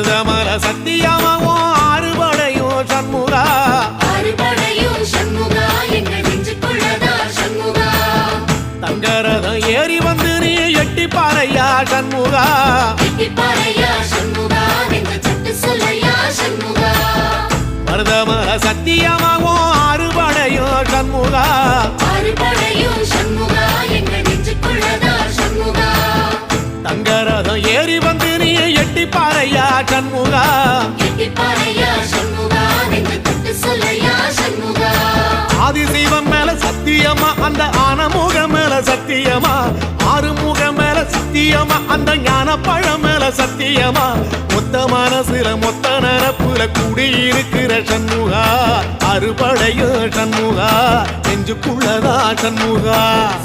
மருதமல சத்தியமாவோ ஆறுபடையும் சண்முகா ஆறுபடையும் சண்முகா எங்கள் நெஞ்சுக்குள்ளதா சண்முகா தங்கரதம் ஏறி வந்து நீ எட்டி பாறையா சண்முகா எட்டி பாறையா சண்முகா எங்க சட்டு சொல்லையா சண்முகா மருதமல சத்தியமாவோ ஆறுபடையும் சண்முகா ஆறுபடையும் சண்முகா எங்கள் நெஞ்சுக்குள்ளதா சண்முகா தங்கரதம் ஏறி வந்து நீ எட்டி பாறையா சண்முகா எட்டி பாறையா சண்முகா எங்க சட்டு சொல்லையா சண்முகா ஆதிசைவம் மேல சத்தியமா அந்த ஆனமுக மேல சத்தியமா ஆறுமுக மேல சத்தியமா அந்த ஞான பழம் மேல சத்தியமா மொத்த மனசுல மொத்த நரப்புல குடியிருக்கிற சண்முகா அறுபடையோ சண்முகா நெஞ்சுக்குள்ளதா சண்முகா